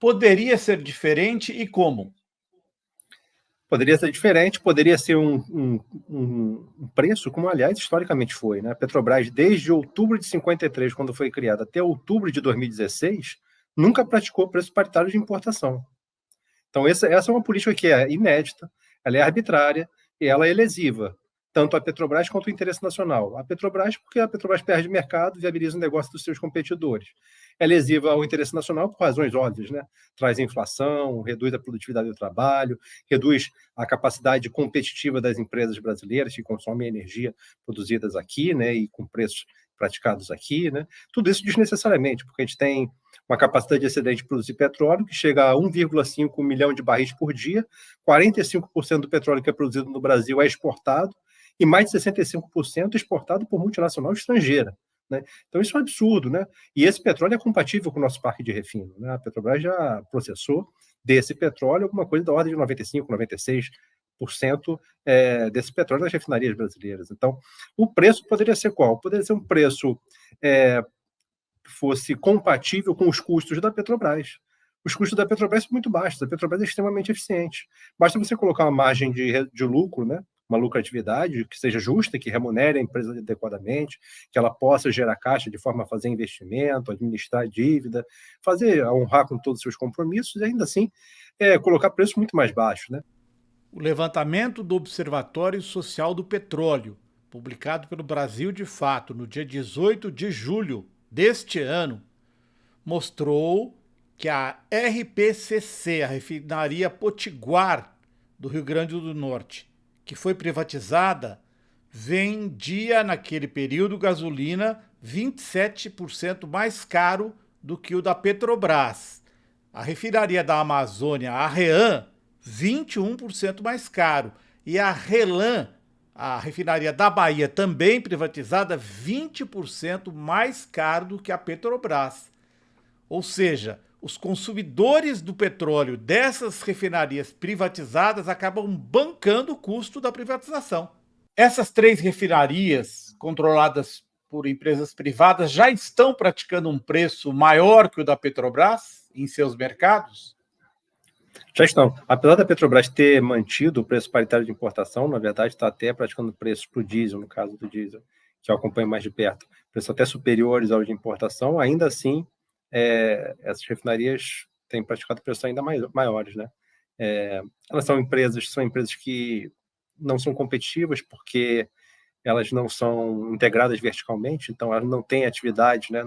poderia ser diferente e como? Poderia ser diferente, poderia ser um preço, como aliás historicamente foi, né? A Petrobras, desde outubro de 53, quando foi criada, até outubro de 2016, nunca praticou preço paritário de importação. Então, essa é uma política que é inédita, ela é arbitrária e ela é lesiva, tanto a Petrobras quanto o interesse nacional. A Petrobras, porque a Petrobras perde mercado, viabiliza o negócio dos seus competidores. É lesiva ao interesse nacional por razões óbvias, né? Traz inflação, reduz a produtividade do trabalho, reduz a capacidade competitiva das empresas brasileiras que consomem energia produzidas aqui, né? E com preços praticados aqui, né? Tudo isso desnecessariamente, porque a gente tem uma capacidade de excedente de produzir petróleo que chega a 1,5 milhão de barris por dia, 45% do petróleo que é produzido no Brasil é exportado, e mais de 65% exportado por multinacional estrangeira. Né? Então, isso é um absurdo. Né? E esse petróleo é compatível com o nosso parque de refino. Né? A Petrobras já processou desse petróleo alguma coisa da ordem de 95%, 96% desse petróleo nas refinarias brasileiras. Então, o preço poderia ser qual? Poderia ser um preço que fosse compatível com os custos da Petrobras. Os custos da Petrobras são muito baixos, a Petrobras é extremamente eficiente. Basta você colocar uma margem de lucro, né? Uma lucratividade que seja justa, que remunere a empresa adequadamente, que ela possa gerar caixa de forma a fazer investimento, administrar dívida, honrar com todos os seus compromissos e ainda assim colocar preços muito mais baixos. Né? O levantamento do Observatório Social do Petróleo, publicado pelo Brasil de Fato no dia 18 de julho deste ano, mostrou que a RPCC, a Refinaria Potiguar do Rio Grande do Norte, que foi privatizada, vendia naquele período gasolina 27% mais caro do que o da Petrobras. A refinaria da Amazônia, a REAM, 21% mais caro. E a RELAM, a refinaria da Bahia, também privatizada, 20% mais caro do que a Petrobras. Ou seja, os consumidores do petróleo dessas refinarias privatizadas acabam bancando o custo da privatização. Essas 3 refinarias, controladas por empresas privadas, já estão praticando um preço maior que o da Petrobras em seus mercados? Já estão. Apesar da Petrobras ter mantido o preço paritário de importação, na verdade está até praticando preços para o diesel, no caso do diesel, que eu acompanho mais de perto, preços até superiores ao de importação, ainda assim, essas refinarias têm praticado preços ainda maiores. Né? Elas são empresas que não são competitivas porque elas não são integradas verticalmente, então elas não têm atividade, né,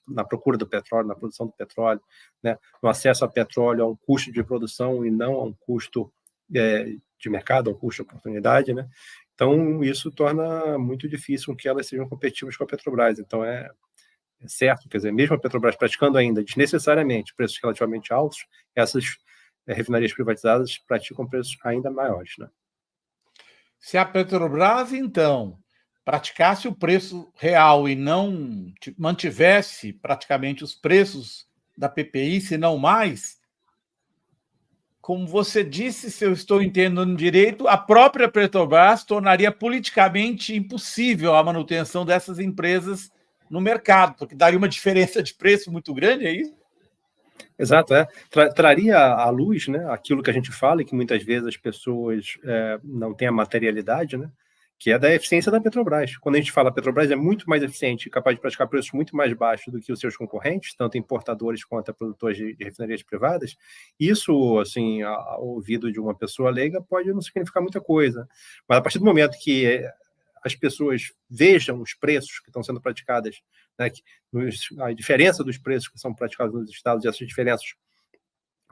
na procura do petróleo, na produção do petróleo, né, no acesso a petróleo a um custo de produção e não a um custo de mercado, a um custo de oportunidade. Né? Então, isso torna muito difícil que elas sejam competitivas com a Petrobras. Então, é certo, quer dizer, mesmo a Petrobras praticando ainda desnecessariamente preços relativamente altos, essas refinarias privatizadas praticam preços ainda maiores. Né? Se a Petrobras, então, praticasse o preço real e não mantivesse praticamente os preços da PPI, se não mais, como você disse, se eu estou entendendo direito, a própria Petrobras tornaria politicamente impossível a manutenção dessas empresas no mercado, porque daria uma diferença de preço muito grande, é isso? Exato, traria à luz, né, aquilo que a gente fala e que muitas vezes as pessoas não têm a materialidade, né, que é da eficiência da Petrobras. Quando a gente fala a Petrobras é muito mais eficiente e capaz de praticar preços muito mais baixos do que os seus concorrentes, tanto importadores quanto produtores de refinarias privadas, isso, assim, ao ouvido de uma pessoa leiga, pode não significar muita coisa. Mas a partir do momento que as pessoas vejam os preços que estão sendo praticados, né, a diferença dos preços que são praticados nos estados e essas diferenças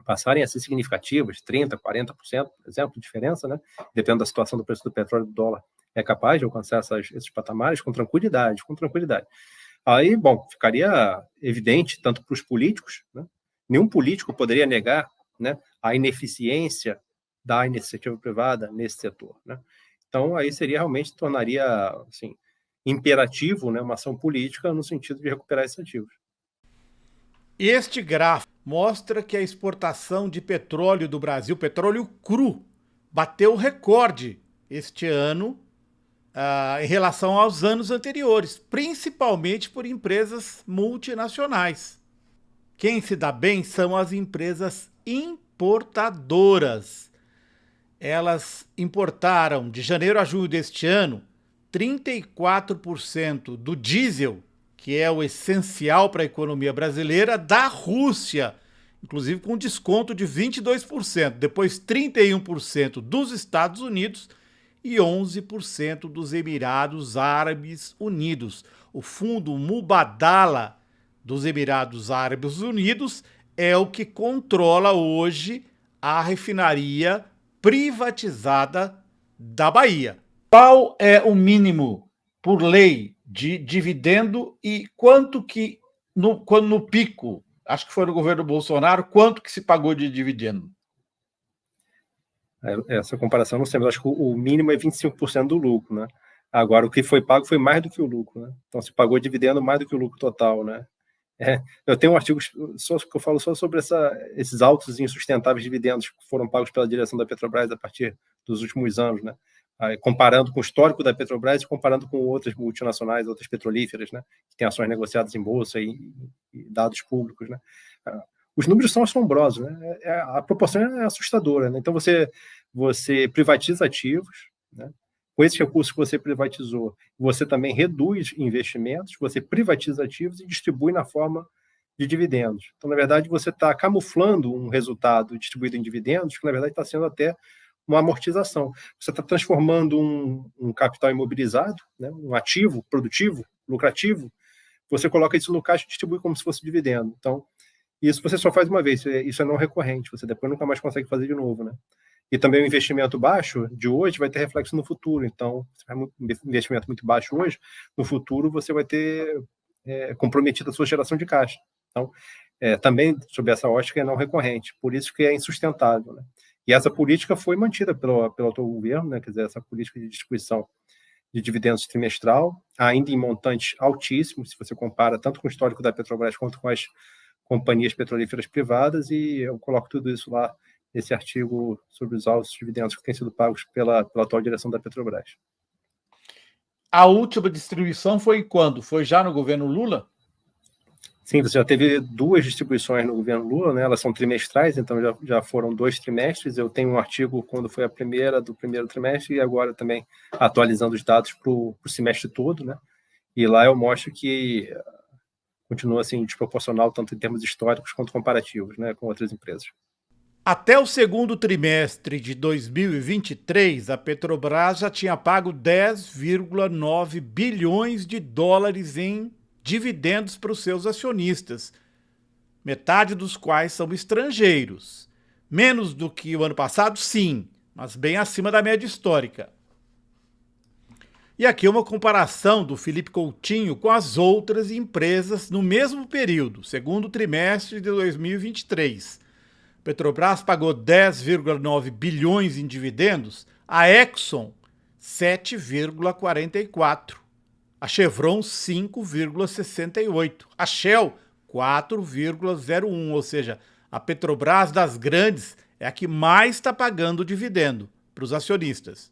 passarem a ser significativas, 30%, 40%, por exemplo, de diferença, né, dependendo da situação do preço do petróleo e do dólar, é capaz de alcançar esses patamares com tranquilidade. Aí, bom, ficaria evidente, tanto para os políticos, né, nenhum político poderia negar, né, a ineficiência da iniciativa privada nesse setor. Né? Então, aí tornaria assim, imperativo, né, uma ação política no sentido de recuperar esses ativos. Este gráfico mostra que a exportação de petróleo do Brasil, petróleo cru, bateu recorde este ano em relação aos anos anteriores, principalmente por empresas multinacionais. Quem se dá bem são as empresas importadoras. Elas importaram de janeiro a junho deste ano 34% do diesel, que é o essencial para a economia brasileira, da Rússia, inclusive com desconto de 22%, depois 31% dos Estados Unidos e 11% dos Emirados Árabes Unidos. O fundo Mubadala dos Emirados Árabes Unidos é o que controla hoje a refinaria privatizada da Bahia. Qual é o mínimo por lei de dividendo e quanto que, quando no pico, acho que foi no governo Bolsonaro, quanto que se pagou de dividendo? Essa comparação não sei, mas acho que o mínimo é 25% do lucro, né? Agora, o que foi pago foi mais do que o lucro, né? Então, se pagou dividendo mais do que o lucro total, né? Eu tenho um artigo só que eu falo só sobre esses altos e insustentáveis dividendos que foram pagos pela direção da Petrobras a partir dos últimos anos, né? Comparando com o histórico da Petrobras e comparando com outras multinacionais, outras petrolíferas, né? Que têm ações negociadas em bolsa e dados públicos, né? Os números são assombrosos, né? A proporção é assustadora, né? Então, você privatiza ativos, né? Com esses recursos que você privatizou, você também reduz investimentos, você privatiza ativos e distribui na forma de dividendos. Então, na verdade, você está camuflando um resultado distribuído em dividendos, que na verdade está sendo até uma amortização. Você está transformando um capital imobilizado, né, um ativo produtivo, lucrativo, você coloca isso no caixa e distribui como se fosse dividendo. Então, isso você só faz uma vez, isso é não recorrente, você depois nunca mais consegue fazer de novo, né? E também o investimento baixo de hoje vai ter reflexo no futuro. Então, se tiver um investimento muito baixo hoje, no futuro você vai ter comprometido a sua geração de caixa. Então, também, sob essa ótica, é não recorrente. Por isso que é insustentável, né? E essa política foi mantida pelo atual governo, né? Quer dizer, essa política de distribuição de dividendos trimestral, ainda em montantes altíssimos, se você compara tanto com o histórico da Petrobras quanto com as companhias petrolíferas privadas, e eu coloco tudo isso lá nesse artigo sobre os altos dividendos que têm sido pagos pela atual direção da Petrobras. A última distribuição foi quando? Foi já no governo Lula? Sim, você já teve 2 distribuições no governo Lula, né? Elas são trimestrais, então já foram 2 trimestres. Eu tenho um artigo quando foi a primeira do primeiro trimestre e agora também atualizando os dados para o semestre todo, né? E lá eu mostro que continua assim desproporcional tanto em termos históricos quanto comparativos, né, com outras empresas. Até o segundo trimestre de 2023, a Petrobras já tinha pago 10,9 bilhões de dólares em dividendos para os seus acionistas, metade dos quais são estrangeiros. Menos do que o ano passado, sim, mas bem acima da média histórica. E aqui uma comparação do Felipe Coutinho com as outras empresas no mesmo período, segundo trimestre de 2023. Petrobras pagou 10,9 bilhões em dividendos, a Exxon 7,44, a Chevron 5,68, a Shell 4,01, ou seja, a Petrobras das grandes é a que mais está pagando dividendo para os acionistas.